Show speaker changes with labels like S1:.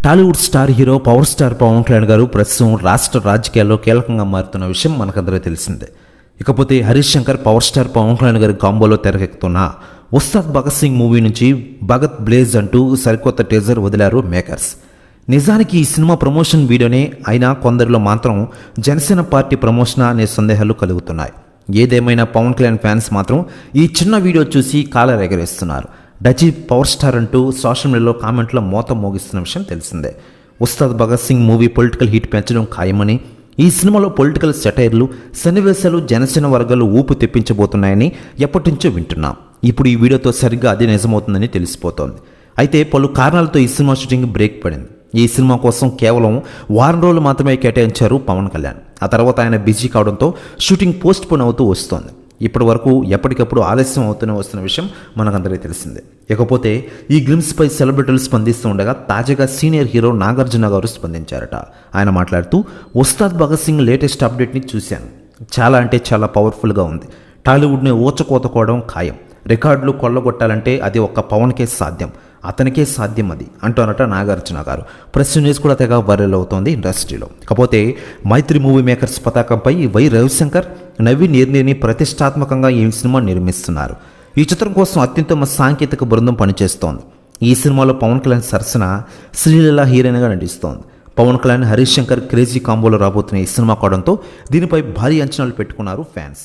S1: Tollywood star hero power star Pawan Kalyan గారు ప్రస్తుతం రాష్ట్ర రాజకీయాల్లో కీలకంగా మారుతున్న విషయం మనకందరూ తెలిసిందే. ఇకపోతే హరీష్ శంకర్ పవర్ స్టార్ పవన్ కళ్యాణ్ గారి కాంబోలో తెరకెక్కుతున్న ఉస్తాద్ భగత్ సింగ్ మూవీ నుంచి భగత్ బ్లేజ్ అంటూ సరికొత్త టీజర్ వదిలారు మేకర్స్. నిజానికి ఈ సినిమా ప్రమోషన్ వీడియోనే అయినా కొందరిలో మాత్రం జనసేన పార్టీ ప్రమోషన్ అనే సందేహాలు కలుగుతున్నాయి. ఏదేమైనా పవన్ కళ్యాణ్ ఫ్యాన్స్ మాత్రం ఈ చిన్న వీడియో చూసి కాలర్ ఎగరేస్తున్నారు. డజీ పవర్ స్టార్ అంటూ సోషల్ మీడియాలో కామెంట్లో మోత మోగిస్తున్న విషయం తెలిసిందే. Ustaad Bhagat Singh movie political heat పెంచడం ఖాయమని, ఈ సినిమాలో పొలిటికల్ సెటైర్లు, సన్నివేశాలు జనసేన వర్గాలు ఊపు తెప్పించబోతున్నాయని ఎప్పటి నుంచో వింటున్నాం. ఇప్పుడు ఈ వీడియోతో సరిగ్గా అదే నిజమవుతుందని తెలిసిపోతోంది. అయితే పలు కారణాలతో ఈ సినిమా షూటింగ్ బ్రేక్ పడింది. ఈ సినిమా కోసం కేవలం వారం రోజులు మాత్రమే కేటాయించారు పవన్ కళ్యాణ్. ఆ తర్వాత ఆయన బిజీ కావడంతో షూటింగ్ పోస్ట్ పోన్ అవుతూ వస్తోంది. ఇప్పటి వరకు ఎప్పటికప్పుడు ఆలస్యం అవుతూనే వస్తున్న విషయం మనకందరికీ తెలిసిందే. ఇకపోతే ఈ గ్లిమ్స్పై సెలబ్రిటీలు స్పందిస్తూ ఉండగా తాజాగా సీనియర్ హీరో నాగార్జున గారు స్పందించారట. ఆయన మాట్లాడుతూ, ఉస్తాద్ భగత్ సింగ్ లేటెస్ట్ అప్డేట్ని చూశాను. చాలా అంటే చాలా పవర్ఫుల్గా ఉంది. టాలీవుడ్ని ఊచకోతకోవడం ఖాయం. రికార్డులు కొల్లగొట్టాలంటే అది ఒక్క పవన్కే సాధ్యం, అతనికే సాధ్యం అది అంటున్నట నాగార్జున గారు. ప్రెస్ న్యూస్ కూడా తెగ వైరల్ అవుతోంది ఇండస్ట్రీలో. కాకపోతే మైత్రి మూవీ మేకర్స్ పతాకంపై వై రవిశంకర్, నవీన్ నిర్ణయని ప్రతిష్టాత్మకంగా ఈ సినిమా నిర్మిస్తున్నారు. ఈ చిత్రం కోసం అత్యుత్తమ సాంకేతిక బృందం పనిచేస్తోంది. ఈ సినిమాలో పవన్ కళ్యాణ్ సరసన శ్రీలీల హీరోయిన్గా నటిస్తోంది. పవన్ కళ్యాణ్ హరీష్ శంకర్ క్రేజీ కాంబోలో రాబోతున్న ఈ సినిమా కావడంతో దీనిపై భారీ అంచనాలు పెట్టుకున్నారు ఫ్యాన్స్.